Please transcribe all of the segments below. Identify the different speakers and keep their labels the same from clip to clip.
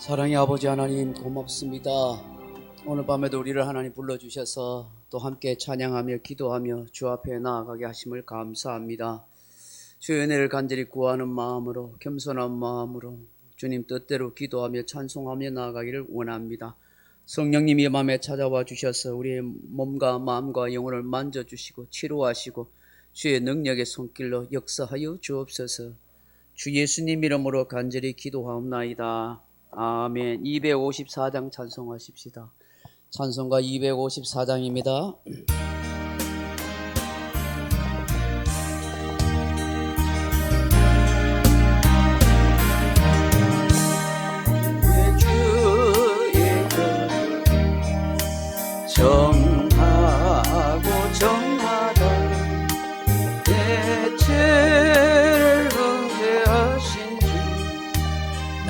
Speaker 1: 사랑의 아버지 하나님 고맙습니다. 오늘 밤에도 우리를 하나님 불러주셔서 또 함께 찬양하며 기도하며 주 앞에 나아가게 하심을 감사합니다. 주의 은혜를 간절히 구하는 마음으로 겸손한 마음으로 주님 뜻대로 기도하며 찬송하며 나아가기를 원합니다. 성령님이 마음에 찾아와 주셔서 우리의 몸과 마음과 영혼을 만져주시고 치료하시고 주의 능력의 손길로 역사하여 주옵소서. 주 예수님 이름으로 간절히 기도하옵나이다. 아멘. 254장 찬송하십시다. 찬송가 254장입니다. 정하고 정하다 내 죄를 은혜하신 주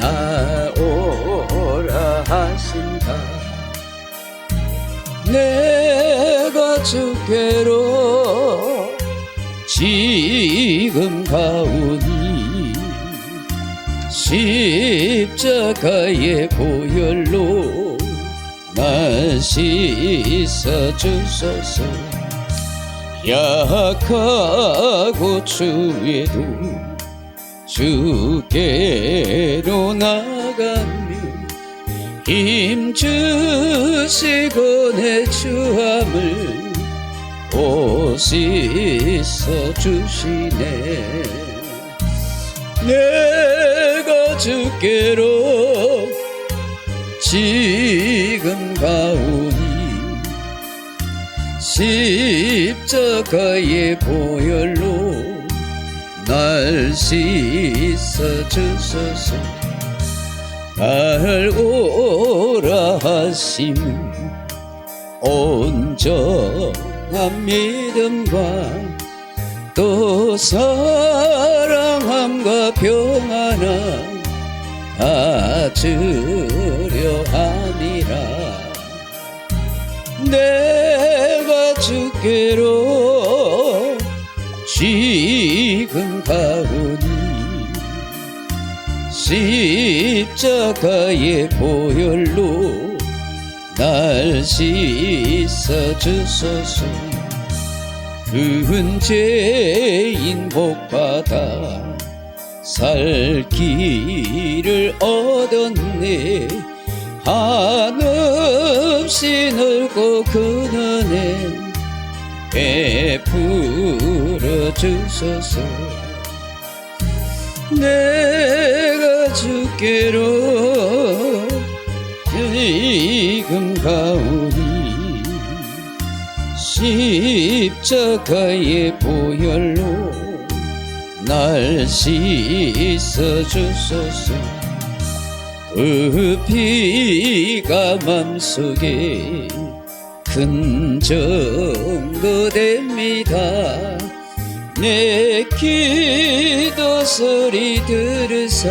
Speaker 1: 나오라 하신다. 내가 주께로 지금 가오니 십자가의 보혈로 날 씻어 주소서. 약하고 추위도 주께로 나가며 힘 주시고 내 추함을 옷 씻어 주시네. 내가 주께로 지금 가오니 십자가의 보혈로 날 씻어 주소서. 날 오라 하심은 온전한 믿음과 또 사랑함과 평안함 주려 함이라. 내가 주께로 지금 가오니 십자가의 보혈로 날 씻어 주소서. 큰 죄인 복받아 살 길을 얻었네. 한없이 넓고 큰 은혜 베풀어 주소서. 내가 주께로 지금 가오니 십자가의 보혈로 날 씻어 주소서. 그 피가 맘속에 큰 증거 됩니다. 내 기도 소리 들으사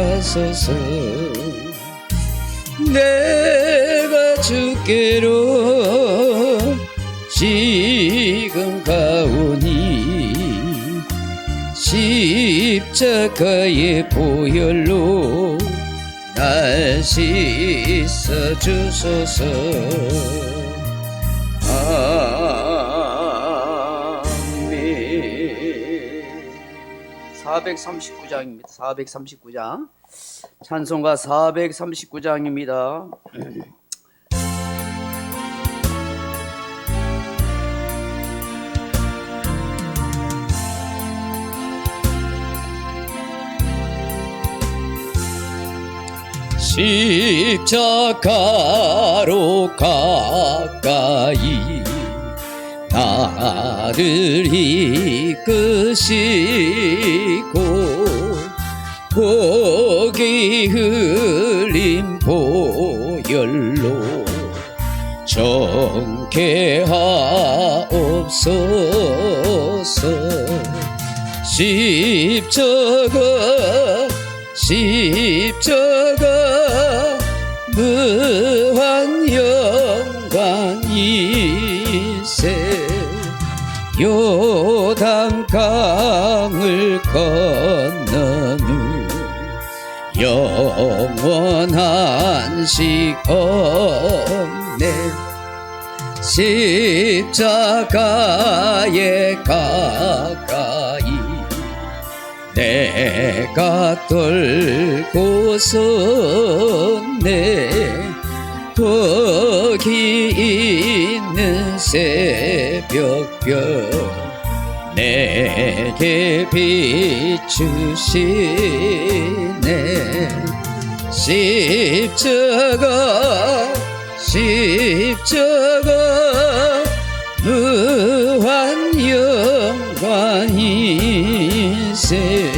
Speaker 1: 허락하소서. 내가 주께로 지금 가오니 십자가의 보혈로 날 씻어 주소서. 아멘. 439장입니다. 439장 찬송가 439장입니다. 십자가로 가까이 나를 이끄시고 보기 흘린 보혈로 정케하옵소서. 십자가 무한 영광이세. 요단강을 건너는 영원한 시험내 십자가에 가까이 내가 떨고서 거기 있는 새벽별 내게 비추시네. 십자가 무한 영광이세.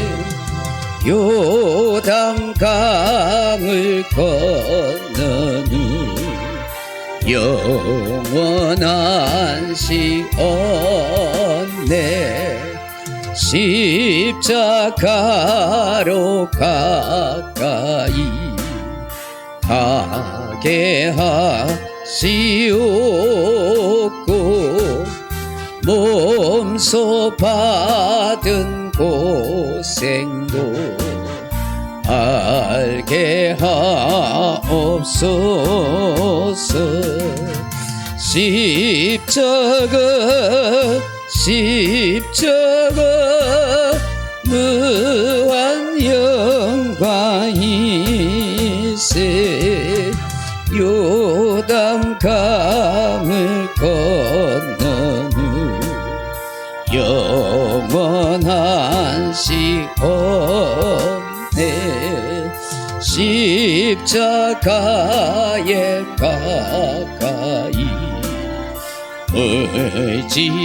Speaker 1: 요단강을 건너는 영원한 시온내 십자가로 가까이 가게 하시옵고 몸소 받은 고생도 알게 하옵소서. 십자가 무한 영광이세. 요단강을 건너는 영원한 시온내 십자가에 가까이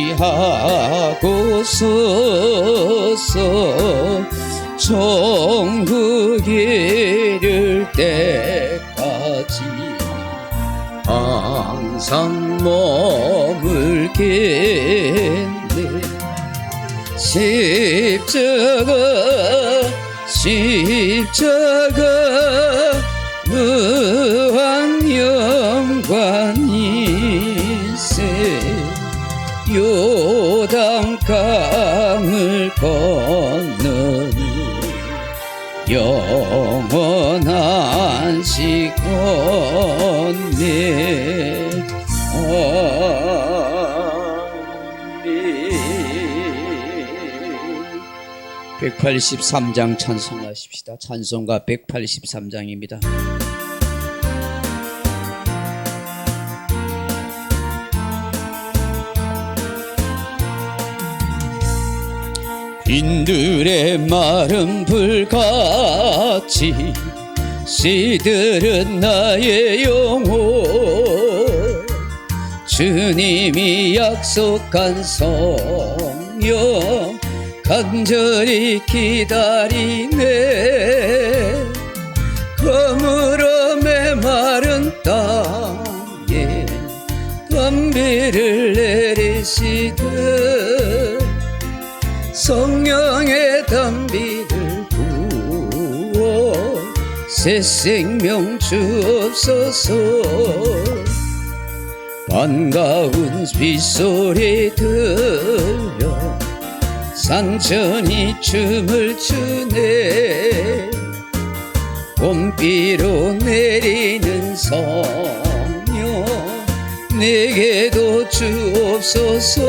Speaker 1: 의지하고 서서 천국에 이를 때까지 항상 머물겠네. 십자가 무한 영광이세. 요단강을 건너는 영원한 시온내. 아멘. 183장 찬송하십시다. 찬송가 183장입니다. 빈들의 마른 불같이 시들은 나의 영혼. 주님이 약속한 성령 간절히 기다리네. 그물어 메마른 땅에 단비를 내리시듯 성령의 단비를 부어 새 생명 주옵소서. 반가운 빗소리 들려 산천이 춤을 추네. 봄비로 내리는 성령 내게도 주옵소서.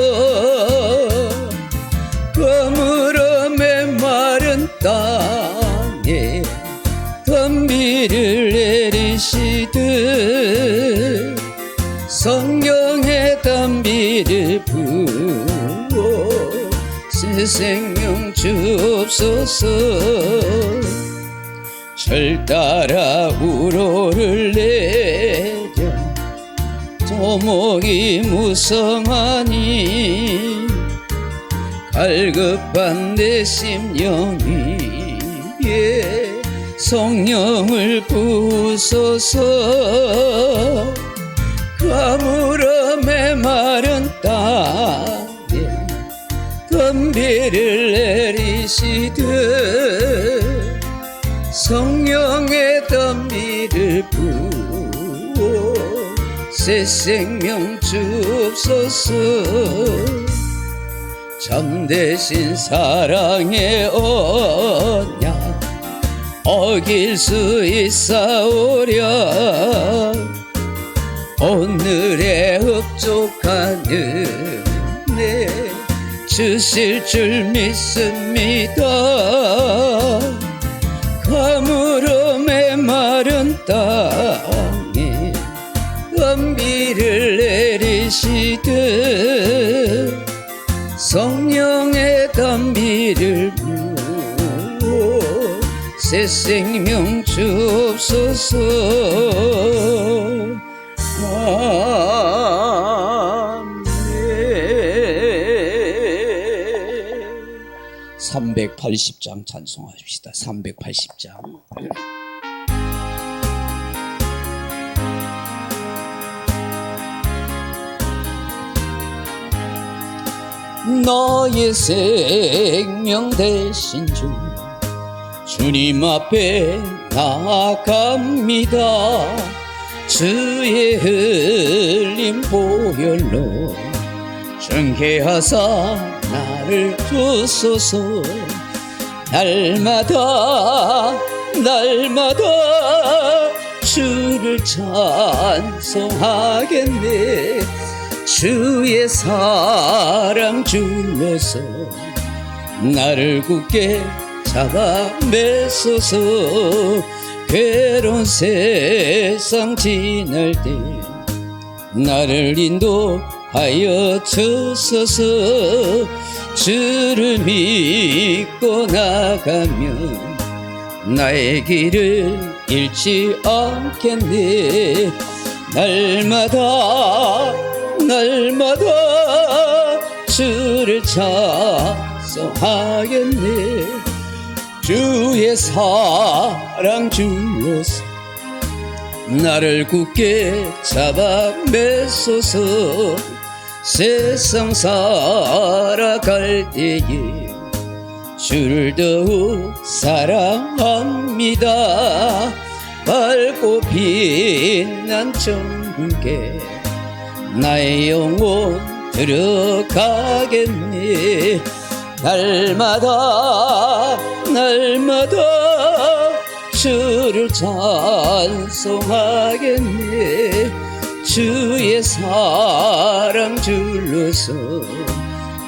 Speaker 1: 그물어 메마른 땅에 단비를 내리시듯 성령의 단비를 부어 새 생명 주옵소서. 절 따라 우로를 내려 토목이 무성하니 갈급한 내 심령 위에 성령을 부으소서. 가물어 메마른 땅에 단비를 내리시듯 성령의 단비를 부어 새 생명 주옵소서. 참되신 사랑의 언약 어길 수 있사오랴. 오늘의 흡족한 은혜 주실 줄 믿습니다. 가물어 메마른 땅에 은비를 내리시듯 성령의 단비를 부어 새 생명 주옵소서. 아멘. 380장 찬송하십시다. 380장. 나의 생명 되신 주 주님 앞에 나아갑니다. 주의 흘린 보혈로 정케하사 나를 주소서. 날마다 주를 찬송하겠네. 주의 사랑 줄로서 나를 굳게 잡아 매소서. 괴로운 세상 지날 때 나를 인도하여 주소서. 주를 믿고 나가면 나의 길을 잃지 않겠네. 날마다 주를 찬송하겠네. 주의 사랑 줄로서 나를 굳게 잡아 매소서. 세상 살아갈 때에 주를 더욱 사랑합니다. 밝고 빛난 천국에 나의 영혼 들어가겠네. 날마다 주를 찬송하겠네. 주의 사랑 줄로서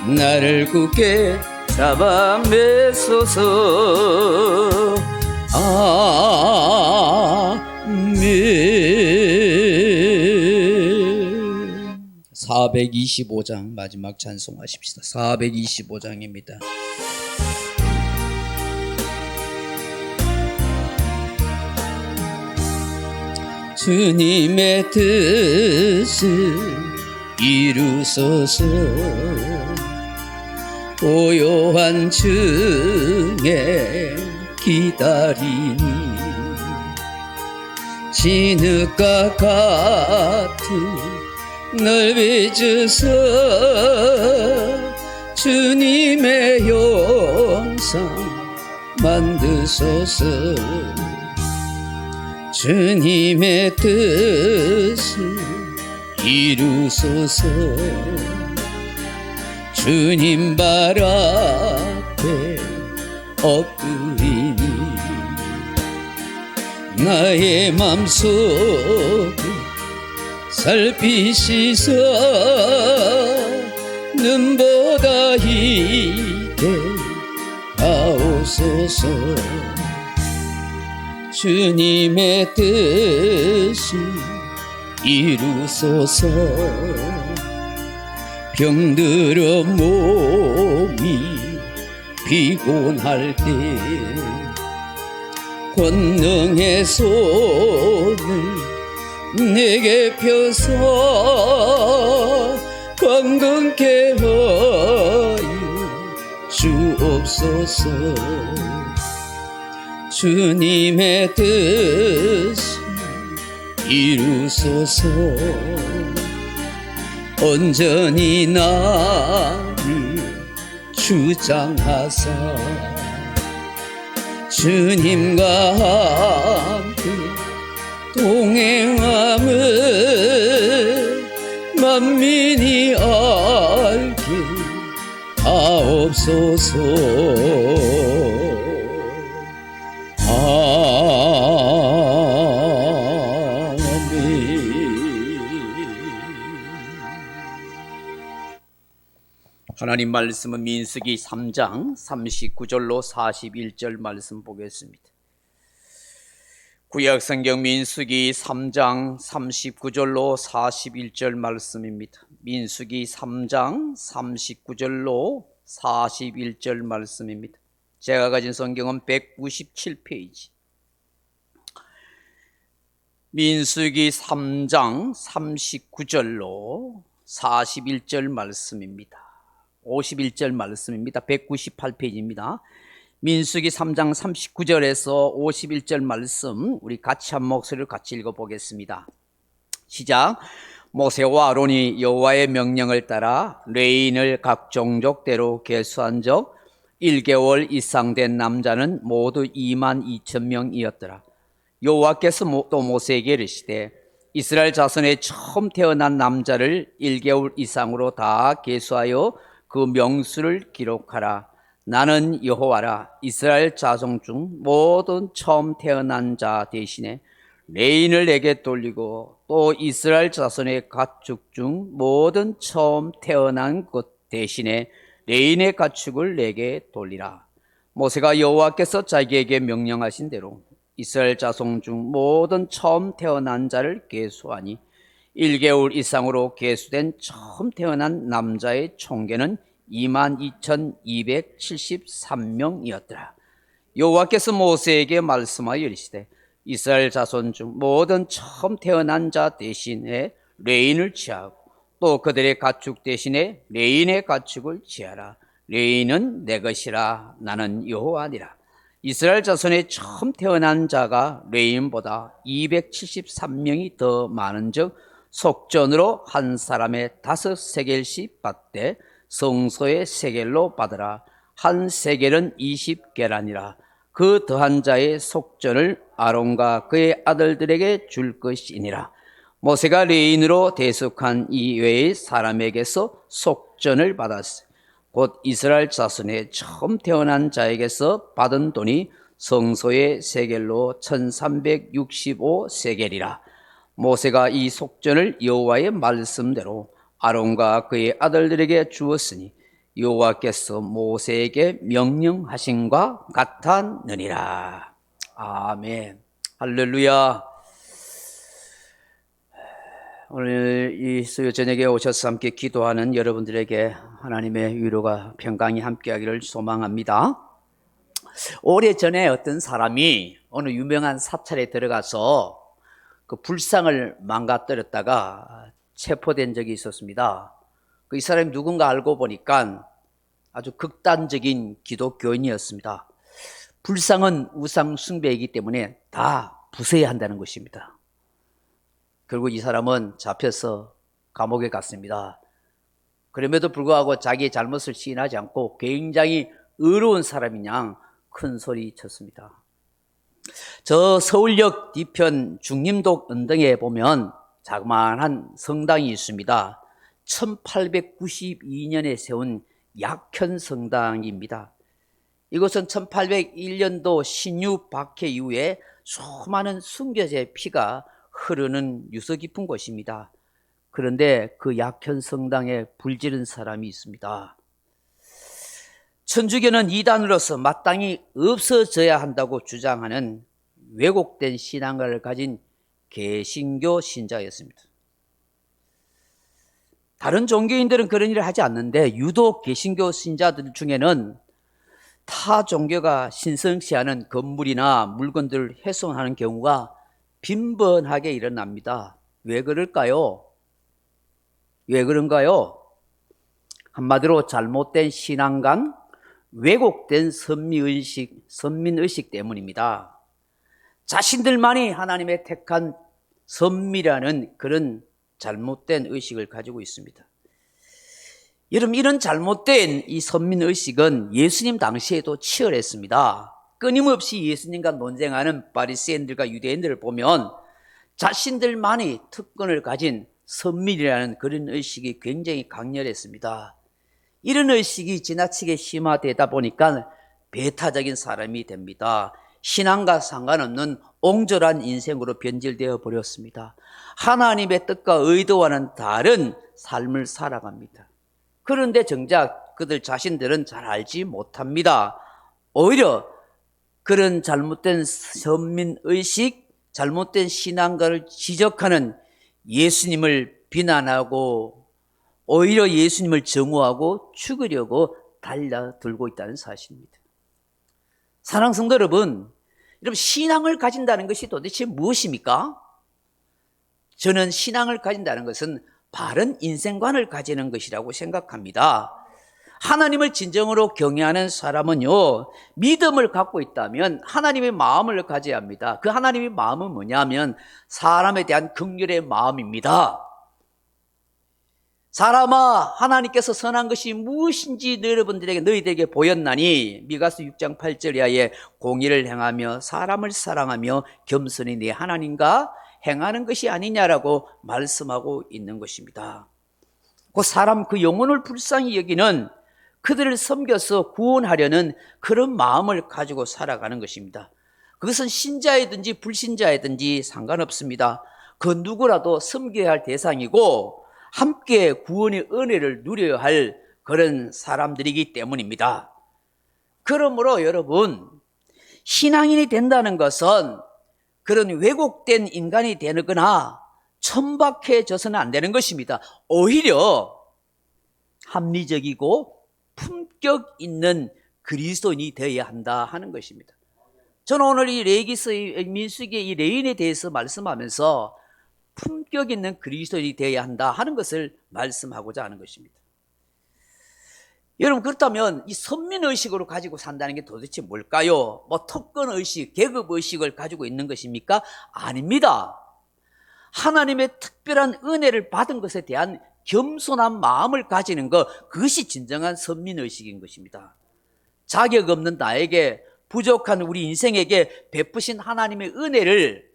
Speaker 1: 나를 굳게 잡아 매소서. 아멘. 425장 마지막 찬송하십시다. 425장입니다. 주님의 뜻을 이루소서. 고요한 중에 기다리니 진흙과 같은 널 빚으소. 주님의 형상 만드소서. 주님의 뜻을 이루소서. 주님 발 앞에 엎드리니 나의 맘속을 살피시소. 눈보다 희게 하옵소서. 주님의 뜻을 이루소서. 병들어 몸이 피곤할 때 권능의 손을 내게 펴서 건강케 하여 주옵소서. 주님의 뜻을 이루소서. 온전히 나를 주장하사 주님과 함께 동행함을 만민이 알게 하옵소서. 하나님 말씀은 민수기 3장 39절로 41절 말씀 보겠습니다. 구약성경 민수기 3장 39절로 41절 말씀입니다. 민수기 3장 39절로 41절 말씀입니다. 제가 가진 성경은 197페이지. 민수기 3장 39절로 41절 말씀입니다. 51절 말씀입니다. 198페이지입니다. 민수기 3장 39절에서 51절 말씀 우리 같이 한 목소리를 같이 읽어보겠습니다. 시작. 모세와 아론이 여호와의 명령을 따라 레인을 각 종족대로 계수한 적 1개월 이상 된 남자는 모두 22,000명이었더라. 여호와께서 또 모세에게 이르시되 이스라엘 자손에 처음 태어난 남자를 1개월 이상으로 다 계수하여 그 명수를 기록하라. 나는 여호와라. 이스라엘 자손 중 모든 처음 태어난 자 대신에 레인을 내게 돌리고 또 이스라엘 자손의 가축 중 모든 처음 태어난 것 대신에 레인의 가축을 내게 돌리라. 모세가 여호와께서 자기에게 명령하신 대로 이스라엘 자손 중 모든 처음 태어난 자를 계수하니 1개월 이상으로 계수된 처음 태어난 남자의 총계는 22,273명이었더라. 여호와께서 모세에게 말씀하여 이르시되 이스라엘 자손 중 모든 처음 태어난 자 대신에 레인을 취하고 또 그들의 가축 대신에 레인의 가축을 취하라. 레인은 내 것이라. 나는 여호와니라. 이스라엘 자손의 처음 태어난 자가 레인보다 273명이 더 많은즉 속전으로 한 사람의 5세겔씩 받되 성소의 세겔로 받으라. 한 세겔은 20계란이라. 그 더한 자의 속전을 아론과 그의 아들들에게 줄 것이니라. 모세가 레인으로 대속한 이외의 사람에게서 속전을 받았으니 곧 이스라엘 자손의 처음 태어난 자에게서 받은 돈이 성소의 세겔로 1365세겔이라. 모세가 이 속전을 여호와의 말씀대로 아론과 그의 아들들에게 주었으니 여호와께서 모세에게 명령하신과 같았느니라. 아멘. 할렐루야. 오늘 이 수요 저녁에 오셔서 함께 기도하는 여러분들에게 하나님의 위로가 평강이 함께하기를 소망합니다. 오래전에 어떤 사람이 어느 유명한 사찰에 들어가서 그 불상을 망가뜨렸다가 체포된 적이 있었습니다. 이 사람이 누군가 알고 보니까 아주 극단적인 기독교인이었습니다. 불상은 우상 숭배이기 때문에 다 부숴야 한다는 것입니다. 결국 이 사람은 잡혀서 감옥에 갔습니다. 그럼에도 불구하고 자기의 잘못을 시인하지 않고 굉장히 의로운 사람인 양 큰 소리 쳤습니다. 저 서울역 뒤편 중림동 언덕에 보면 자그마한 성당이 있습니다. 1892년에 세운 약현 성당입니다. 이곳은 1801년도 신유 박해 이후에 수많은 순교자의 피가 흐르는 유서 깊은 곳입니다. 그런데 그 약현 성당에 불지른 사람이 있습니다. 천주교는 이단으로서 마땅히 없어져야 한다고 주장하는 왜곡된 신앙을 가진 개신교 신자였습니다. 다른 종교인들은 그런 일을 하지 않는데 유독 개신교 신자들 중에는 타 종교가 신성시하는 건물이나 물건들을 훼손하는 경우가 빈번하게 일어납니다. 왜 그럴까요? 왜 그런가요? 한마디로 잘못된 신앙관, 왜곡된 선민의식 때문입니다. 자신들만이 하나님의 택한 선미라는 그런 잘못된 의식을 가지고 있습니다. 여러분, 이런 잘못된 이 선민의식은 예수님 당시에도 치열했습니다. 끊임없이 예수님과 논쟁하는 바리새인들과 유대인들을 보면 자신들만이 특권을 가진 선민이라는 그런 의식이 굉장히 강렬했습니다. 이런 의식이 지나치게 심화되다 보니까 배타적인 사람이 됩니다. 신앙과 상관없는 옹졸한 인생으로 변질되어 버렸습니다. 하나님의 뜻과 의도와는 다른 삶을 살아갑니다. 그런데 정작 그들 자신들은 잘 알지 못합니다. 오히려 그런 잘못된 선민의식, 잘못된 신앙가를 지적하는 예수님을 비난하고 오히려 예수님을 정오하고 죽이려고 달려들고 있다는 사실입니다. 사랑하는 성도 여러분, 신앙을 가진다는 것이 도대체 무엇입니까? 저는 신앙을 가진다는 것은 바른 인생관을 가지는 것이라고 생각합니다. 하나님을 진정으로 경외하는 사람은요, 믿음을 갖고 있다면 하나님의 마음을 가져야 합니다. 그 하나님의 마음은 뭐냐면 사람에 대한 긍휼의 마음입니다. 사람아, 하나님께서 선한 것이 무엇인지 너희들에게 보였나니 미가서 6장 8절 이하에 공의를 행하며 사람을 사랑하며 겸손히 네 하나님과 행하는 것이 아니냐라고 말씀하고 있는 것입니다. 그 사람, 그 영혼을 불쌍히 여기는 그들을 섬겨서 구원하려는 그런 마음을 가지고 살아가는 것입니다. 그것은 신자이든지 불신자이든지 상관없습니다. 그 누구라도 섬겨야 할 대상이고 함께 구원의 은혜를 누려야 할 그런 사람들이기 때문입니다. 그러므로 여러분, 신앙인이 된다는 것은 그런 왜곡된 인간이 되거나 천박해져서는 안 되는 것입니다. 오히려 합리적이고 품격 있는 그리스도인이 되어야 한다 하는 것입니다. 저는 오늘 이 민수기의 이 레인에 대해서 말씀하면서 품격 있는 그리스도인이 되어야 한다 하는 것을 말씀하고자 하는 것입니다. 여러분, 그렇다면 이 선민의식으로 가지고 산다는 게 도대체 뭘까요? 특권의식, 계급의식을 가지고 있는 것입니까? 아닙니다. 하나님의 특별한 은혜를 받은 것에 대한 겸손한 마음을 가지는 것, 그것이 진정한 선민의식인 것입니다. 자격 없는 나에게, 부족한 우리 인생에게 베푸신 하나님의 은혜를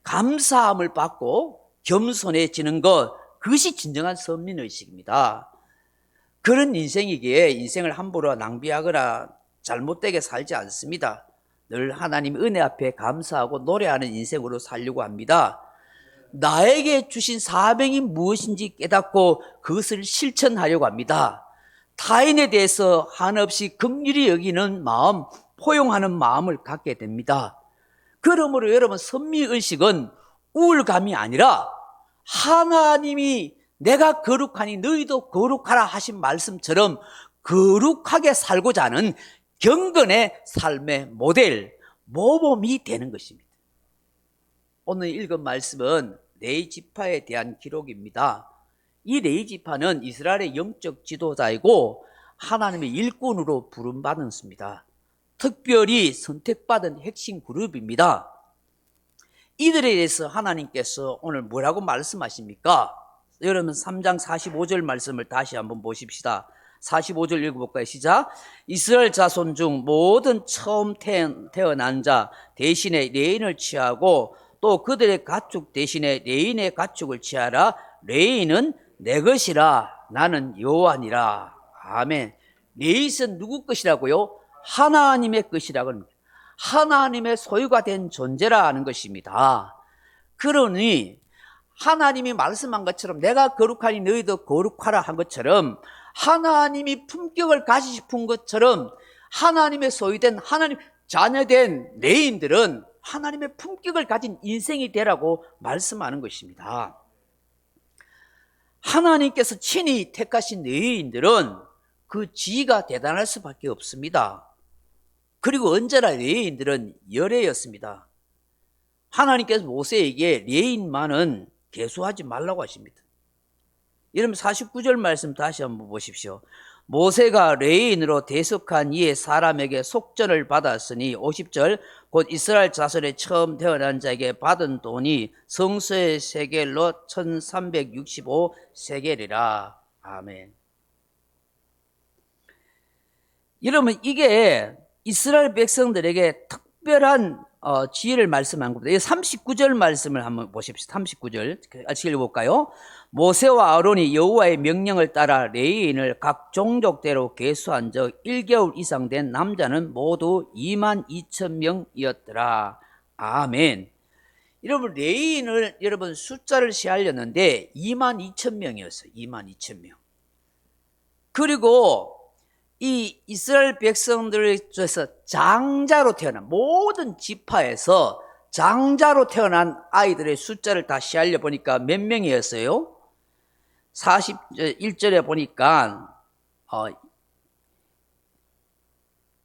Speaker 1: 감사함을 받고 겸손해지는 것, 그것이 진정한 선민의식입니다. 그런 인생이기에 인생을 함부로 낭비하거나 잘못되게 살지 않습니다. 늘 하나님 은혜 앞에 감사하고 노래하는 인생으로 살려고 합니다. 나에게 주신 사명이 무엇인지 깨닫고 그것을 실천하려고 합니다. 타인에 대해서 한없이 긍휼히 여기는 마음, 포용하는 마음을 갖게 됩니다. 그러므로 여러분, 선미의식은 우울감이 아니라 하나님이 내가 거룩하니 너희도 거룩하라 하신 말씀처럼 거룩하게 살고자 하는 경건의 삶의 모델, 모범이 되는 것입니다. 오늘 읽은 말씀은 레위 지파에 대한 기록입니다. 이 레위 지파는 이스라엘의 영적 지도자이고 하나님의 일꾼으로 부름받았습니다. 특별히 선택받은 핵심 그룹입니다. 이들에 대해서 하나님께서 오늘 뭐라고 말씀하십니까? 여러분 3장 45절 말씀을 다시 한번 보십시다. 45절 읽어볼까요? 시작. 이스라엘 자손 중 모든 처음 태어난 자 대신에 레인을 취하고 또 그들의 가축 대신에 레인의 가축을 취하라. 레인은 내 것이라. 나는 여호와니라. 아멘. 레인은 누구 것이라고요? 하나님의 것이라고 합니다. 하나님의 소유가 된 존재라는 것입니다. 그러니 하나님이 말씀한 것처럼 내가 거룩하니 너희도 거룩하라 한 것처럼 하나님이 품격을 가지고 싶은 것처럼 하나님의 소유된 하나님 자녀된 레인들은 하나님의 품격을 가진 인생이 되라고 말씀하는 것입니다. 하나님께서 친히 택하신 레인들은 그 지위가 대단할 수밖에 없습니다. 그리고 언제나 레인들은 열애였습니다. 하나님께서 모세에게 레인만은 계수하지 말라고 하십니다. 여러분 49절 말씀 다시 한번 보십시오. 모세가 레인으로 대속한 이의 사람에게 속전을 받았으니 50절 곧 이스라엘 자손의 처음 태어난 자에게 받은 돈이 성소의 세겔로 1365 세겔이라. 아멘. 여러분 이게 이스라엘 백성들에게 특별한 지혜를 말씀한 겁니다. 39절 말씀을 한번 보십시오. 39절 같이 읽어볼까요? 모세와 아론이 여호와의 명령을 따라 레위인을 각 종족대로 계수한 적 1개월 이상 된 남자는 모두 22,000명이었더라. 아멘. 여러분 레위인을 여러분 숫자를 세하려는데 22,000명이었어요. 22,000명. 그리고 이 이스라엘 백성들 중에서 장자로 태어난 모든 지파에서 장자로 태어난 아이들의 숫자를 다시 알려보니까 몇 명이었어요? 41절에 보니까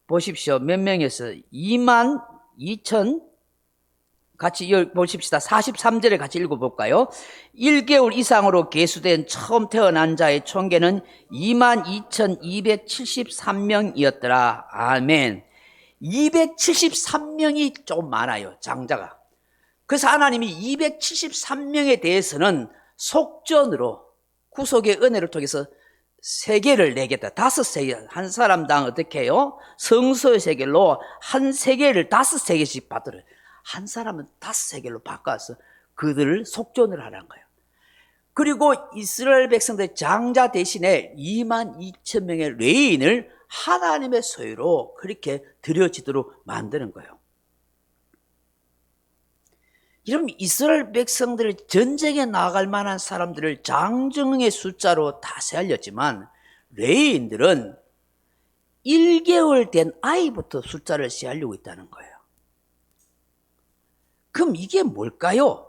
Speaker 1: 보십시오. 몇 명이었어요? 2만 2천, 같이 보십시다. 43절에 같이 읽어볼까요? 1개월 이상으로 계수된 처음 태어난 자의 총계는 22,273명이었더라. 아멘. 273명이 좀 많아요, 장자가. 그래서 하나님이 273명에 대해서는 속전으로 구속의 은혜를 통해서 세계를 내겠다. 5세계, 한 사람당 어떻게 해요? 성소의 세계로 한 세계를 5세계씩 받으래. 한 사람은 5세계로 바꿔서 그들을 속전을 하라는 거예요. 그리고 이스라엘 백성들 장자 대신에 22,000명의 레인을 하나님의 소유로 그렇게 드려지도록 만드는 거예요. 여러분, 이스라엘 백성들 전쟁에 나갈 만한 사람들을 장정의 숫자로 다 세알렸지만 레위인들은 1개월 된 아이부터 숫자를 세알리고 있다는 거예요. 그럼 이게 뭘까요?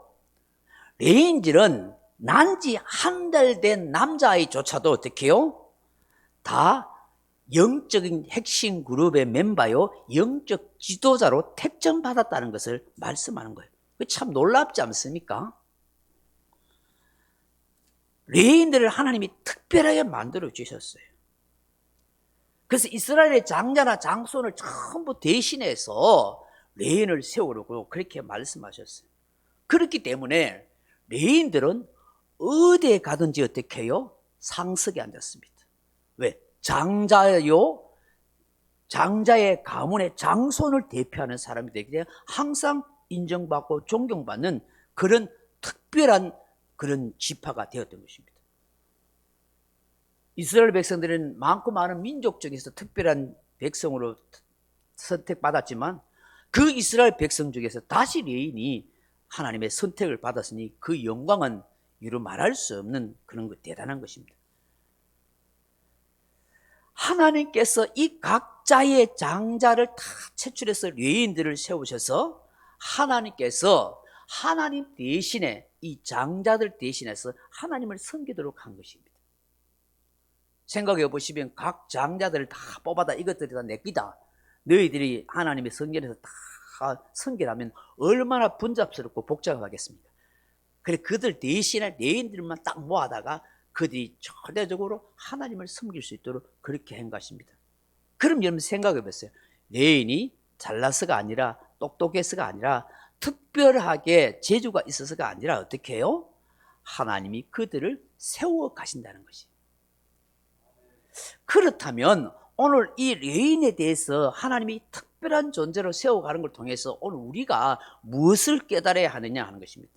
Speaker 1: 레위인들은 난지 한 달 된 남자아이조차도 어떻게 해요? 다 영적인 핵심 그룹의 멤버요, 영적 지도자로 택정받았다는 것을 말씀하는 거예요. 참 놀랍지 않습니까? 레위인들을 하나님이 특별하게 만들어 주셨어요. 그래서 이스라엘의 장자나 장손을 전부 대신해서 레위인을 세우라고 그렇게 말씀하셨어요. 그렇기 때문에 레위인들은 어디에 가든지 어떻게 해요? 상석에 앉았습니다. 왜? 장자요, 장자의 가문의 장손을 대표하는 사람이 되기 때문에 항상 인정받고 존경받는 그런 특별한 그런 지파가 되었던 것입니다. 이스라엘 백성들은 많고 많은 민족 중에서 특별한 백성으로 선택받았지만 그 이스라엘 백성 중에서 다시 레인이 하나님의 선택을 받았으니 그 영광은 이루 말할 수 없는 그런 것, 대단한 것입니다. 하나님께서 이 각자의 장자를 다 채출해서 레인들을 세우셔서 하나님께서 하나님 대신에 이 장자들 대신해서 하나님을 섬기도록 한 것입니다. 생각해 보시면 각 장자들을 다 뽑아다 이것들이 다 내 끼다. 너희들이 하나님의 성전에서 다 섬기라면 얼마나 번잡스럽고 복잡하겠습니까? 그래 그들 대신에 레인들만 딱 모아다가 그들이 절대적으로 하나님을 섬길 수 있도록 그렇게 한 것입니다. 그럼 여러분 생각해 보세요. 레인이 잘나서가 아니라 똑똑해서가 아니라 특별하게 재주가 있어서가 아니라 어떻게 해요? 하나님이 그들을 세워 가신다는 것이. 그렇다면 오늘 이 레인에 대해서 하나님이 특별한 존재로 세워가는 걸 통해서 오늘 우리가 무엇을 깨달아야 하느냐 하는 것입니다.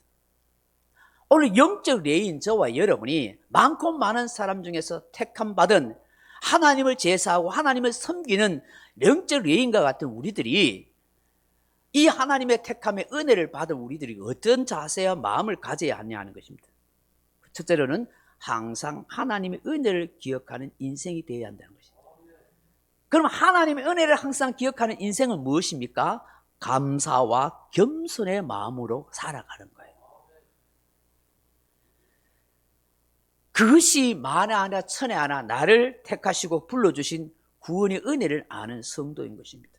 Speaker 1: 오늘 영적 레인 저와 여러분이 많고 많은 사람 중에서 택함 받은 하나님을 제사하고 하나님을 섬기는 영적 레인과 같은 우리들이 이 하나님의 택함의 은혜를 받은 우리들이 어떤 자세와 마음을 가져야 하냐 하는 것입니다. 첫째로는 항상 하나님의 은혜를 기억하는 인생이 되어야 한다는 것입니다. 그럼 하나님의 은혜를 항상 기억하는 인생은 무엇입니까? 감사와 겸손의 마음으로 살아가는 거예요. 그것이 만에 하나 천에 하나 나를 택하시고 불러주신 구원의 은혜를 아는 성도인 것입니다.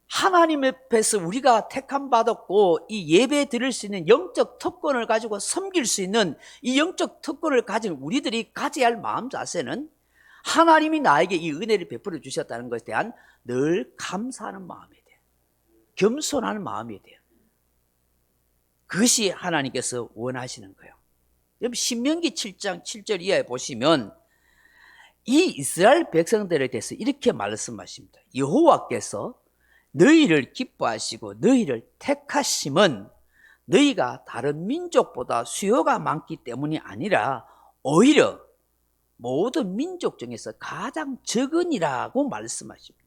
Speaker 1: 하나님 앞에서 우리가 택함 받았고 이 예배 드릴 수 있는 영적 특권을 가지고 섬길 수 있는 이 영적 특권을 가진 우리들이 가져야 할 마음 자세는 하나님이 나에게 이 은혜를 베풀어 주셨다는 것에 대한 늘 감사하는 마음이 돼요. 겸손하는 마음이 돼요. 그것이 하나님께서 원하시는 거예요. 여러분 신명기 7장 7절 이하에 보시면 이 이스라엘 백성들에 대해서 이렇게 말씀하십니다. 여호와께서 너희를 기뻐하시고 너희를 택하심은 너희가 다른 민족보다 수요가 많기 때문이 아니라 오히려 모든 민족 중에서 가장 적은이라고 말씀하십니다.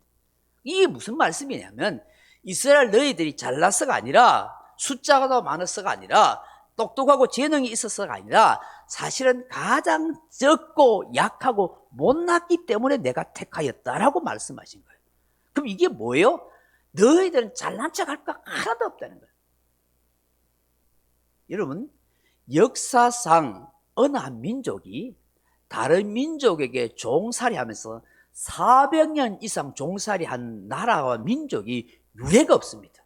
Speaker 1: 이게 무슨 말씀이냐면 이스라엘 너희들이 잘나서가 아니라 숫자가 더 많아서가 아니라
Speaker 2: 똑똑하고 재능이 있어서가 아니라 사실은 가장 적고 약하고 못났기 때문에 내가 택하였다라고 말씀하신 거예요. 그럼 이게 뭐예요? 너희들은 잘난 척할 거 하나도 없다는 거예요. 여러분, 역사상 어느 한 민족이 다른 민족에게 종살이하면서 400년 이상 종살이한 나라와 민족이 유례가 없습니다.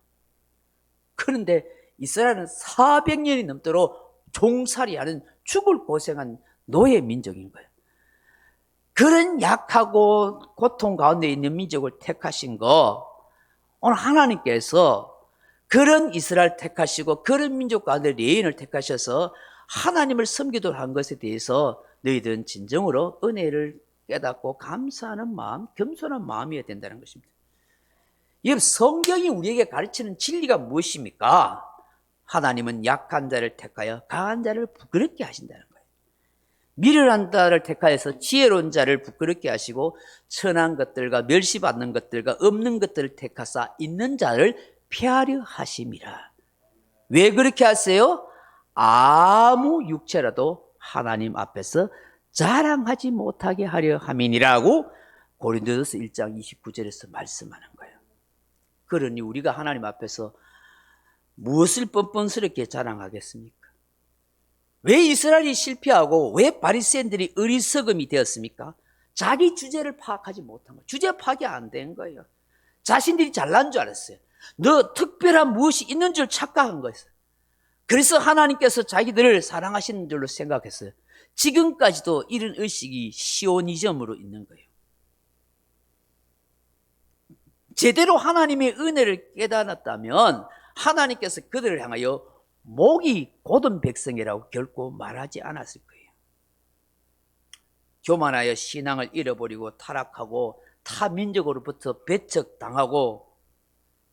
Speaker 2: 그런데 이스라엘은 400년이 넘도록 종살이하는 죽을 고생한 노예 민족인 거예요. 그런 약하고 고통 가운데 있는 민족을 택하신 거, 오늘 하나님께서 그런 이스라엘 택하시고 그런 민족 가운데 레인을 택하셔서 하나님을 섬기도록 한 것에 대해서 너희들은 진정으로 은혜를 깨닫고 감사하는 마음, 겸손한 마음이어야 된다는 것입니다. 여러분, 성경이 우리에게 가르치는 진리가 무엇입니까? 하나님은 약한 자를 택하여 강한 자를 부끄럽게 하신다는 거예요. 미련한 자를 택하여서 지혜로운 자를 부끄럽게 하시고 천한 것들과 멸시받는 것들과 없는 것들을 택하사 있는 자를 폐하려 하심이라. 왜 그렇게 하세요? 아무 육체라도 하나님 앞에서 자랑하지 못하게 하려 함이니라고 고린도전서 1장 29절에서 말씀하는 거예요. 그러니 우리가 하나님 앞에서 무엇을 뻔뻔스럽게 자랑하겠습니까? 왜 이스라엘이 실패하고 왜 바리새인들이 어리석음이 되었습니까? 자기 주제를 파악하지 못한 거예요. 주제 파악이 안 된 거예요. 자신들이 잘난 줄 알았어요. 너 특별한 무엇이 있는 줄 착각한 거였어요. 그래서 하나님께서 자기들을 사랑하시는 줄로 생각했어요. 지금까지도 이런 의식이 시오니즘으로 있는 거예요. 제대로 하나님의 은혜를 깨달았다면 하나님께서 그들을 향하여 목이 곧은 백성이라고 결코 말하지 않았을 거예요. 교만하여 신앙을 잃어버리고 타락하고 타민족으로부터 배척당하고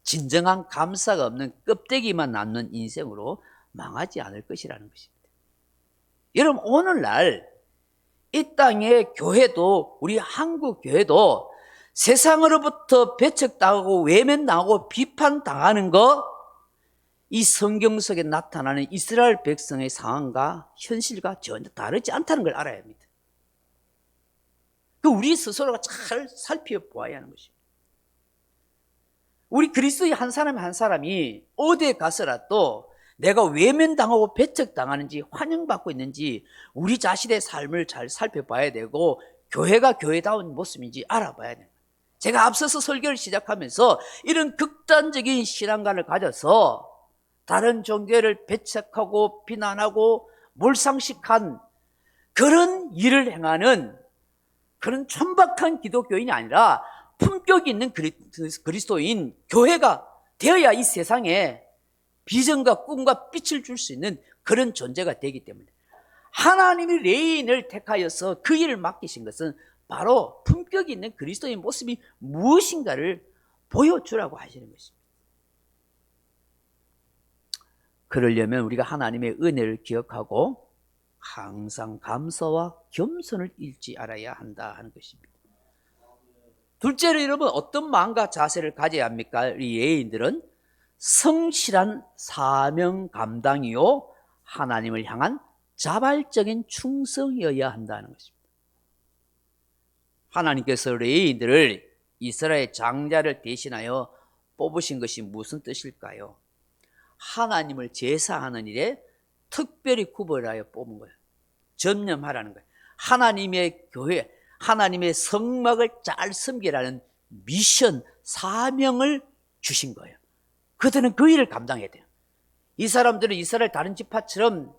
Speaker 2: 진정한 감사가 없는 껍데기만 남는 인생으로 망하지 않을 것이라는 것입니다. 여러분, 오늘날 이 땅의 교회도, 우리 한국 교회도 세상으로부터 배척당하고 외면당하고 비판당하는 거, 이 성경 속에 나타나는 이스라엘 백성의 상황과 현실과 전혀 다르지 않다는 걸 알아야 합니다. 그 우리 스스로가 잘 살펴보아야 하는 것입니다. 우리 그리스도의 한 사람 한 사람이 어디에 가서라도 내가 외면당하고 배척당하는지 환영받고 있는지 우리 자신의 삶을 잘 살펴봐야 되고 교회가 교회다운 모습인지 알아봐야 돼요. 제가 앞서서 설교를 시작하면서 이런 극단적인 신앙관을 가져서 다른 종교를 배척하고 비난하고 몰상식한 그런 일을 행하는 그런 천박한 기독교인이 아니라 품격 있는 그리스도인 교회가 되어야 이 세상에 비전과 꿈과 빛을 줄 수 있는 그런 존재가 되기 때문에 하나님이 레인을 택하여서 그 일을 맡기신 것은 바로 품격 있는 그리스도의 모습이 무엇인가를 보여주라고 하시는 것입니다. 그러려면 우리가 하나님의 은혜를 기억하고 항상 감사와 겸손을 잃지 않아야 한다 하는 것입니다. 둘째로 여러분, 어떤 마음과 자세를 가져야 합니까? 이 예인들은 성실한 사명 감당이요 하나님을 향한 자발적인 충성이어야 한다는 것입니다. 하나님께서 레위인들을 이스라엘 장자를 대신하여 뽑으신 것이 무슨 뜻일까요? 하나님을 제사하는 일에 특별히 구별하여 뽑은 거예요. 전념하라는 거예요. 하나님의 교회, 하나님의 성막을 잘 섬기라는 미션, 사명을 주신 거예요. 그들은 그 일을 감당해야 돼요. 이 사람들은 이스라엘 다른 지파처럼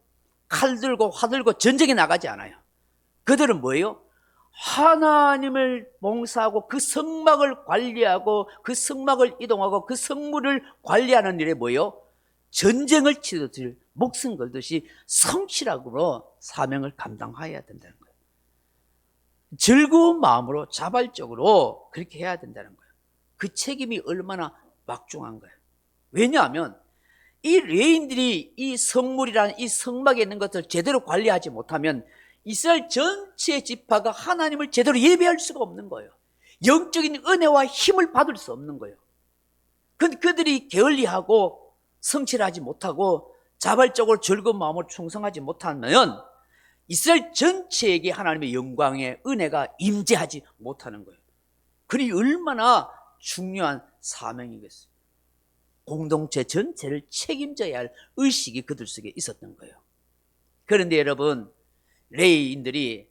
Speaker 2: 칼 들고 화 들고 전쟁에 나가지 않아요. 그들은 뭐예요? 하나님을 봉사하고 그 성막을 관리하고 그 성막을 이동하고 그 성물을 관리하는 일에 뭐예요? 전쟁을 치르듯이 목숨 걸듯이 성실하고 사명을 감당해야 된다는 거예요. 즐거운 마음으로 자발적으로 그렇게 해야 된다는 거예요. 그 책임이 얼마나 막중한 거예요. 왜냐하면 이 레인들이 이 성물이라는 이 성막에 있는 것을 제대로 관리하지 못하면 이스라엘 전체 지파가 하나님을 제대로 예배할 수가 없는 거예요. 영적인 은혜와 힘을 받을 수 없는 거예요. 그들이 게을리하고 성실하지 못하고 자발적으로 즐거운 마음으로 충성하지 못하면 이스라엘 전체에게 하나님의 영광의 은혜가 임재하지 못하는 거예요. 그리 얼마나 중요한 사명이겠어요. 공동체 전체를 책임져야 할 의식이 그들 속에 있었던 거예요. 그런데 여러분, 레위인들이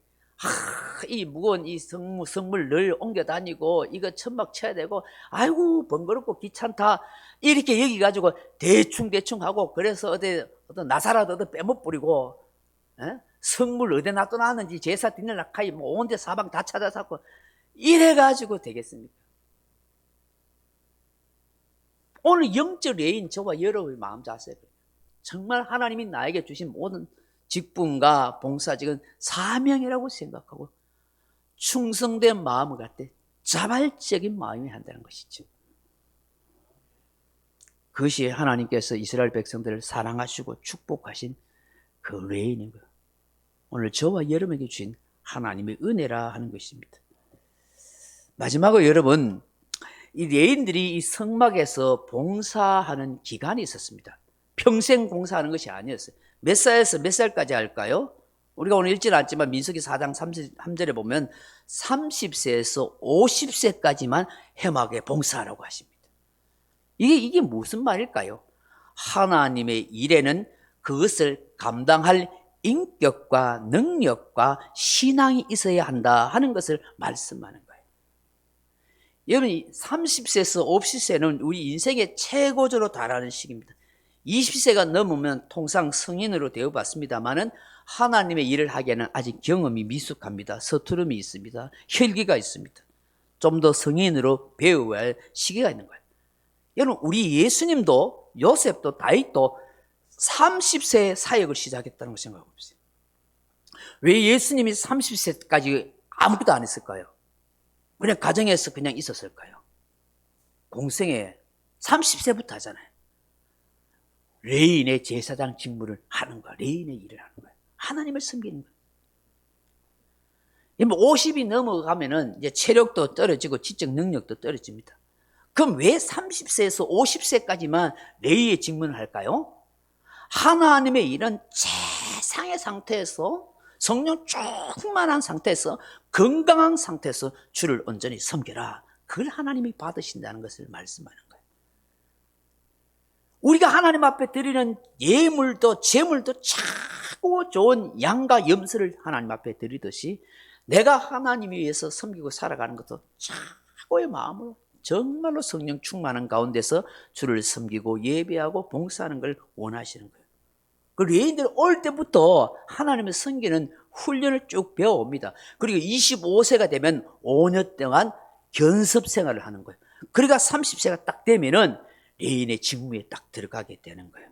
Speaker 2: 이 무거운 이 성물 늘 옮겨 다니고 이거 천막 쳐야 되고 아이고 번거롭고 귀찮다 이렇게 여기가지고 대충 하고, 그래서 어떤 나사라도 어디 빼못 뿌리고, 성물 어디 놔두놨는지 제사 드릴 낙하이 뭐 온데 사방 다 찾아서 이래가지고 되겠습니까? 오늘 영적 레인 저와 여러분의 마음 자세를, 정말 하나님이 나에게 주신 모든 직분과 봉사직은 사명이라고 생각하고 충성된 마음을 갖되 자발적인 마음이 한다는 것이죠. 그것이 하나님께서 이스라엘 백성들을 사랑하시고 축복하신 그 레인인 거예요. 오늘 저와 여러분에게 주신 하나님의 은혜라 하는 것입니다. 마지막으로 여러분, 이 레인들이 이 성막에서 봉사하는 기간이 있었습니다. 평생 봉사하는 것이 아니었어요. 몇 살에서 몇 살까지 할까요? 우리가 오늘 읽지는 않지만 민수기 4장 3절에 보면 30세에서 50세까지만 해막에 봉사하라고 하십니다. 이게 무슨 말일까요? 하나님의 일에는 그것을 감당할 인격과 능력과 신앙이 있어야 한다 하는 것을 말씀하는 거예요. 여러분, 30세에서 50세는 우리 인생의 최고조로 달하는 시기입니다. 20세가 넘으면 통상 성인으로 되어봤습니다만은 하나님의 일을 하기에는 아직 경험이 미숙합니다. 서투름이 있습니다. 혈기가 있습니다. 좀 더 성인으로 배워야 할 시기가 있는 거예요. 여러분, 우리 예수님도 요셉도 다윗도 30세 사역을 시작했다는 거 생각해 보세요. 왜 예수님이 30세까지 아무것도 안 했을까요? 그냥 가정에서 그냥 있었을까요? 공생에 30세부터 하잖아요. 레인의 제사장 직무를 하는 거야. 레인의 일을 하는 거야. 하나님을 섬기는 거야. 50이 넘어가면은 이제 체력도 떨어지고 지적 능력도 떨어집니다. 그럼 왜 30세에서 50세까지만 레위의 직분을 할까요? 하나님의 일은 최상의 상태에서, 성령 충만한 상태에서, 건강한 상태에서 주를 온전히 섬겨라. 그걸 하나님이 받으신다는 것을 말씀하는 거예요. 우리가 하나님 앞에 드리는 예물도 제물도 차고 좋은 양과 염소를 하나님 앞에 드리듯이 내가 하나님 위해서 섬기고 살아가는 것도 차고의 마음으로 정말로 성령 충만한 가운데서 주를 섬기고 예배하고 봉사하는 걸 원하시는 거예요. 그 레위인들 올 때부터 하나님을 섬기는 훈련을 쭉 배워옵니다. 그리고 25세가 되면 5년 동안 견습 생활을 하는 거예요. 그러니까 30세가 딱 되면은 레위인의 직무에 딱 들어가게 되는 거예요.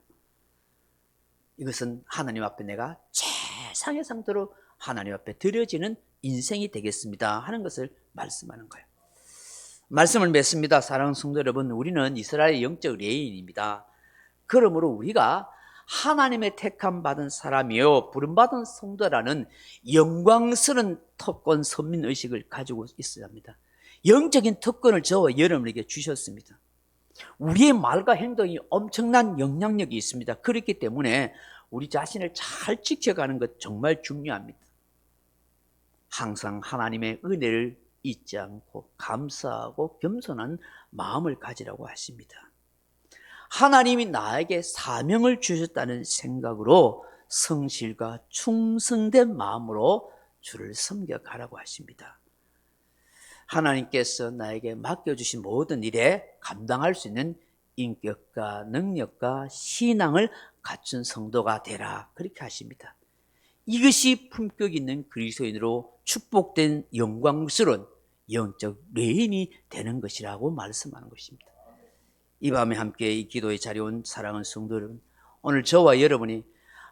Speaker 2: 이것은 하나님 앞에 내가 최상의 상태로 하나님 앞에 드려지는 인생이 되겠습니다 하는 것을 말씀하는 거예요. 말씀을 맺습니다. 사랑하는 성도 여러분, 우리는 이스라엘의 영적 레위인입니다. 그러므로 우리가 하나님의 택함 받은 사람이요 부름받은 성도라는 영광스러운 특권 선민의식을 가지고 있어야 합니다. 영적인 특권을 저와 여러분에게 주셨습니다. 우리의 말과 행동이 엄청난 영향력이 있습니다. 그렇기 때문에 우리 자신을 잘 지켜가는 것 정말 중요합니다. 항상 하나님의 은혜를 잊지 않고 감사하고 겸손한 마음을 가지라고 하십니다. 하나님이 나에게 사명을 주셨다는 생각으로 성실과 충성된 마음으로 주를 섬겨가라고 하십니다. 하나님께서 나에게 맡겨주신 모든 일에 감당할 수 있는 인격과 능력과 신앙을 갖춘 성도가 되라, 그렇게 하십니다. 이것이 품격 있는 그리스도인으로 축복된 영광스러운 영적 레인이 되는 것이라고 말씀하는 것입니다. 이 밤에 함께 이 기도의 자리에 온 사랑하는 성도 여러분, 오늘 저와 여러분이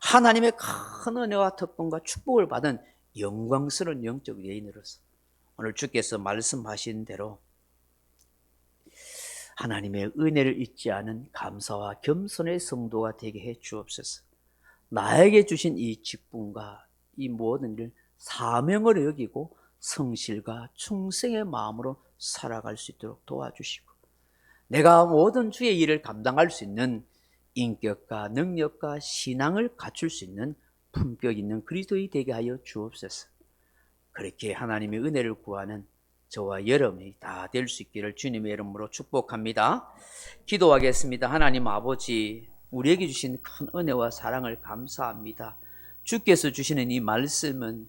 Speaker 2: 하나님의 큰 은혜와 특권과 축복을 받은 영광스러운 영적 레인으로서 오늘 주께서 말씀하신 대로 하나님의 은혜를 잊지 않은 감사와 겸손의 성도가 되게 해 주옵소서. 나에게 주신 이 직분과 이 모든 일 사명을 여기고 성실과 충성의 마음으로 살아갈 수 있도록 도와주시고, 내가 모든 주의 일을 감당할 수 있는 인격과 능력과 신앙을 갖출 수 있는 품격 있는 그리스도인이 되게 하여 주옵소서. 그렇게 하나님의 은혜를 구하는 저와 여러분이 다 될 수 있기를 주님의 이름으로 축복합니다. 기도하겠습니다. 하나님 아버지, 우리에게 주신 큰 은혜와 사랑을 감사합니다. 주께서 주시는 이 말씀은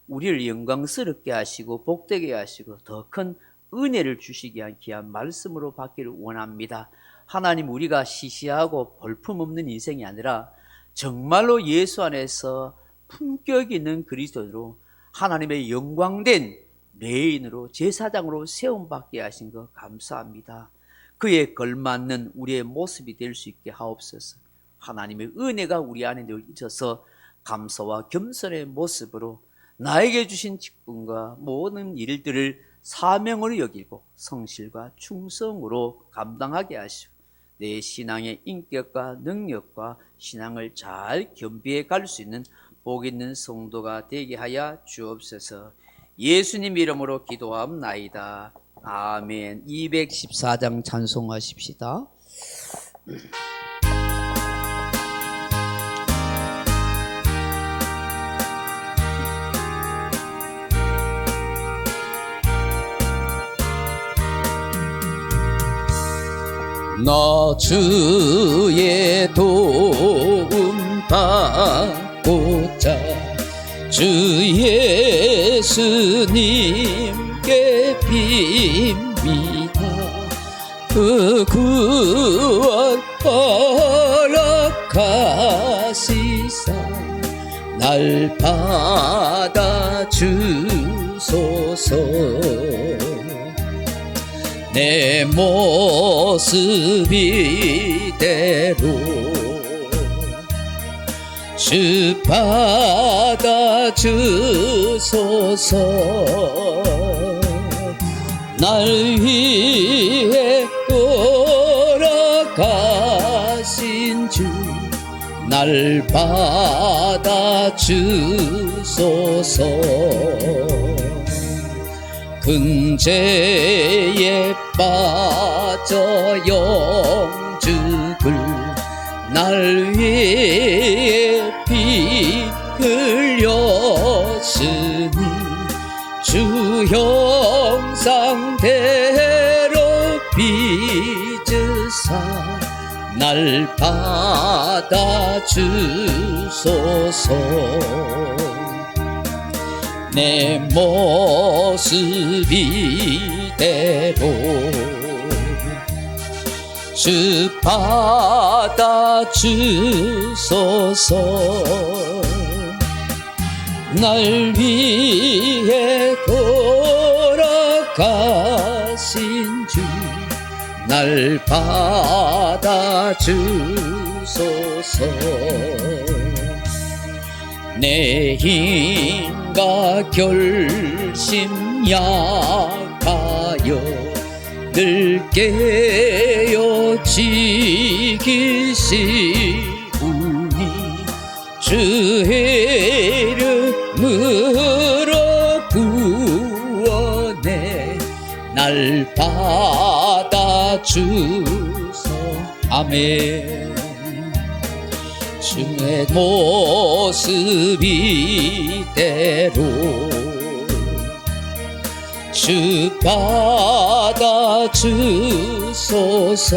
Speaker 2: 우리를 영광스럽게 하시고 복되게 하시고 더 큰 은혜를 주시기 위한 귀한 말씀으로 받기를 원합니다. 하나님, 우리가 시시하고 볼품없는 인생이 아니라 정말로 예수 안에서 품격 있는 그리스도로 하나님의 영광된 레인으로 제사장으로 세움받게 하신 것 감사합니다. 그에 걸맞는 우리의 모습이 될 수 있게 하옵소서. 하나님의 은혜가 우리 안에 늘 있어서 감사와 겸손의 모습으로 나에게 주신 직분과 모든 일들을 사명으로 여기고 성실과 충성으로 감당하게 하시고 내 신앙의 인격과 능력과 신앙을 잘 겸비해 갈 수 있는 복 있는 성도가 되게 하여 주옵소서. 예수님 이름으로 기도하옵나이다. 아멘. 214장 찬송하십시다. 나 주의 도움 받고자 주 예수님께 빕니다. 그 구원 허락하시사 날 받아주소서. 내 모습 이대로 주 받아주소서. 날 위해 돌아가신 주 날 받아주소서. 근죄에 빠져 영죽을 날 위해 피 흘렸으니 주 형상대로 빚으사 날 받아주소서. 내 모습 이대로 주 받아주소서. 날 위해 돌아가신 주 날 받아주소서. 내 힘과 결심 약하여 늘 깨어지기 쉬우니 주의 이름으로 구원해 날 받아주소. 아멘. 주의 모습 이대로 주 받아주소서.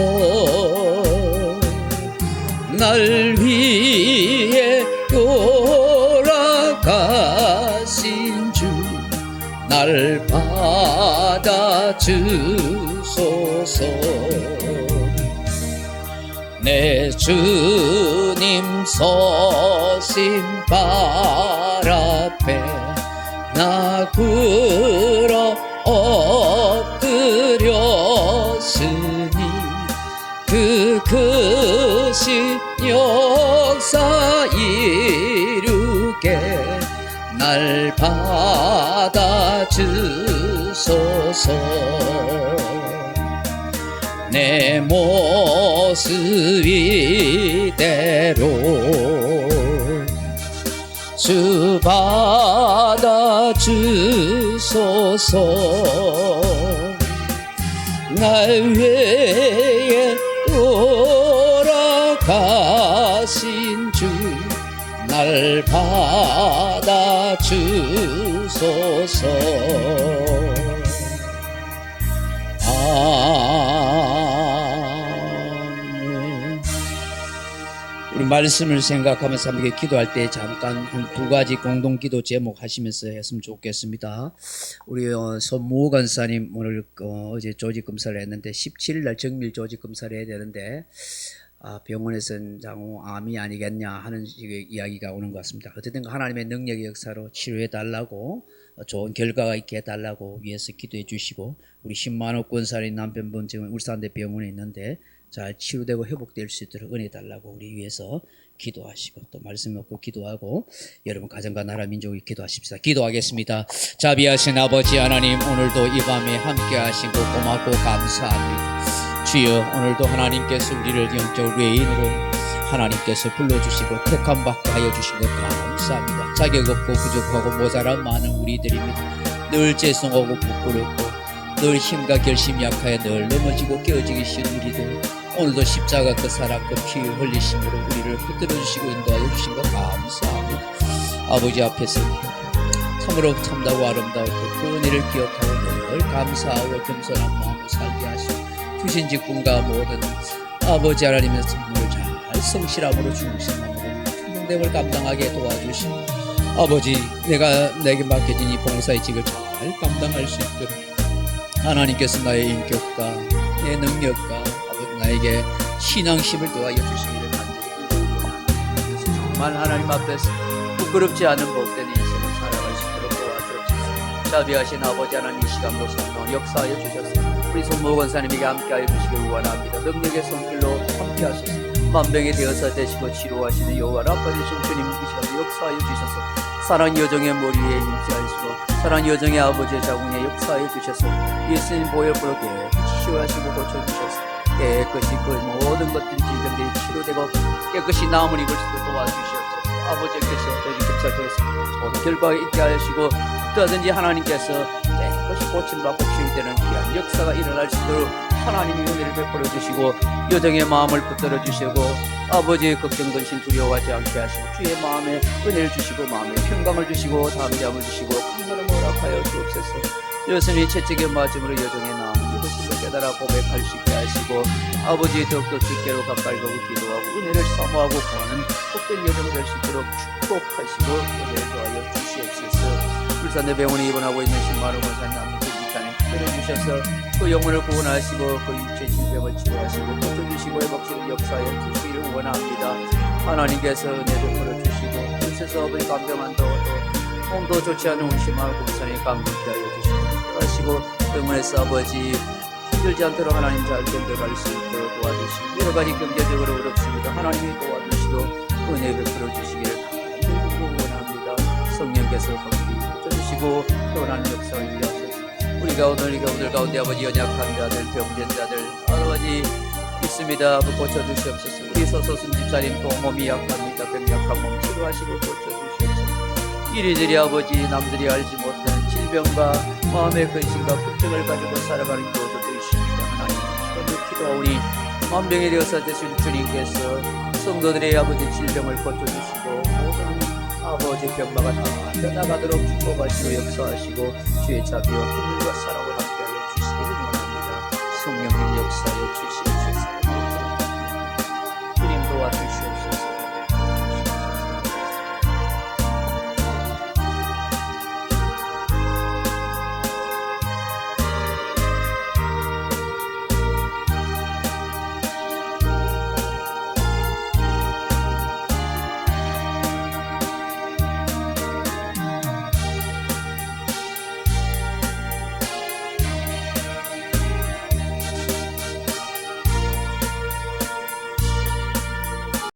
Speaker 2: 날 위해 돌아가신 주 날 받아주소서. 내 주님 서신 발 앞에 나 굴어 엎드렸으니 그 크신 역사 이루게 날 받아주소서. 내 모습 이대로 주 받아주소서. 날 위해 돌아가
Speaker 1: 역사하신 주 날 받아주소서. 아멘. 우리 말씀을 생각하면서 함께 기도할 때 잠깐 한 두 가지 공동 기도 제목 하시면서 했으면 좋겠습니다. 우리 손무호 간사님 오늘 어제 조직 검사를 했는데 17일 날 정밀 조직 검사를 해야 되는데 병원에서는 장후 암이 아니겠냐 하는 이야기가 오는 것 같습니다. 어쨌든 하나님의 능력의 역사로 치료해 달라고 좋은 결과가 있게 해달라고 위해서 기도해 주시고, 우리 신만옥 권사님 남편분 지금 울산대 병원에 있는데 잘 치료되고 회복될 수 있도록 은혜 달라고 우리 위해서 기도하시고, 또 말씀 먹고 기도하고 여러분 가정과 나라 민족이 기도하십시다. 기도하겠습니다. 자비하신 아버지 하나님, 오늘도 이 밤에 함께 하신 거 고맙고 감사합니다. 주여, 오늘도 하나님께서 우리를 영적 외인으로 하나님께서 불러주시고 택함받게 하여 주신 것 감사합니다. 자격 없고 부족하고 모자란 많은 우리들입니다. 늘 죄송하고 부끄럽고 늘 힘과 결심이 약하여 늘 넘어지고 깨어지기 쉬운 우리들, 오늘도 십자가 그 사랑 그 피 흘리심으로 우리를 붙들어 주시고 인도하여 주신 것 감사합니다. 아버지 앞에서 참으로 참다고 아름다웠고 그 은혜를 기억하고 늘 감사하고 겸손한 마음으로 살게 하시고, 주신 직분과 모든 아버지 하나님의 선물을 잘 성실함으로 충성함으로 충성됨을 감당하게 도와주시고, 아버지 내게 맡겨진 이 봉사의 직을 잘 감당할 수 있도록 하나님께서 나의 인격과 내 능력과 아버지 나에게 신앙심을 도와여 주시기를 간절히 원합니다. 정말 하나님 앞에서 부끄럽지 않은 복된 인생을 살아갈 수 있도록 도와주옵소서. 자비하신 아버지 하나님, 이 시간도 성령 역사하여 주셔서 우리 손무호 권사님에게 함께하여 주시길 원합니다. 능력의 손길로 함께하소서. 만병에 되어서 되시고 치료하시는 여호와 라파 되신 주님, 이 시간도 역사하여 주셔서 사랑 여정의 머리에 임재하시고 사랑 여정의 아버지의 자궁에 역사하여 주셔서 예수님 보혈부로 깨끗이 치유하시고 고쳐주셔서 깨끗이 그 모든 것들이 질병들이 치료되고 깨끗이 나음을 입을 수 있도록 도와주시옵소서. 아버지께서 조직 검사 통해서 좋은 결과가 있게 하시고 어떠하든지 하나님께서 깨끗이 고침받고 치유되는 귀한 역사가 일어날 수 있도록 하나님이 은혜를 베풀어 주시고 여정의 마음을 붙들어 주시고 아버지의 걱정 근심 두려워하지 않게 하시고 주의 마음에 은혜를 주시고 마음에 평강을 주시고 담대함을 주시고 강건을 허락하여 주옵소서. 여전히 채찍에 맞음으로 여정의 나음 이것을 깨달아 고백할 수 있게 하시고 아버지 더욱더 주께로 가까이 가고 기도하고 은혜를 사모하고 구하는 복된 여정 될 수 있도록 축복하시고 은혜를 더하여 주시옵소서. 울산대 병원에 입원하고 있는 신만옥 권사님 주셔서 그 영혼을 구원하시고 그 육체 질병을 치료하시고 고쳐주시고 회복시키는 역사에 주시기를 원합니다. 하나님께서 은혜 베풀어 주시고 그래서 아버지 간병한 또 몸도 좋지 않은 우리 신만옥 권사님 감격케 하여 주시고 병원에서 아버지 힘들지 않도록 하나님 잘 견뎌갈 수 있도록 도와주시고 여러 가지 경제적으로 어렵습니다. 하나님이 도와주시고 은혜 베풀어 주시기를 간절히 원합니다. 성령께서 고쳐주시고 변하는 역사를 이루옵소서. 우리가 오늘 가운데 아버지 연약한 자들, 병든 자들 아버지 있습니다. 고쳐주시옵소서. 우리 서소순 집사님 또 몸이 약합니다. 병약한 몸 치료하시고 고쳐주시옵소서. 이리저리 아버지 남들이 알지 못하는 질병과 마음의 근심과 걱정을 가지고 살아가는 교도도 있습니다. 하나님 오늘 기도하오니 만병이 되어서 되신 주님께서 성도들의 아버지 질병을 고쳐주시고 모든 아버지 병마가 다 떠나가도록 축복하시고 역사하시고 주의 자비와 긍휼과 사랑을 함께하여 주시기를 원합니다. 성령님 역사하여 주시옵소서.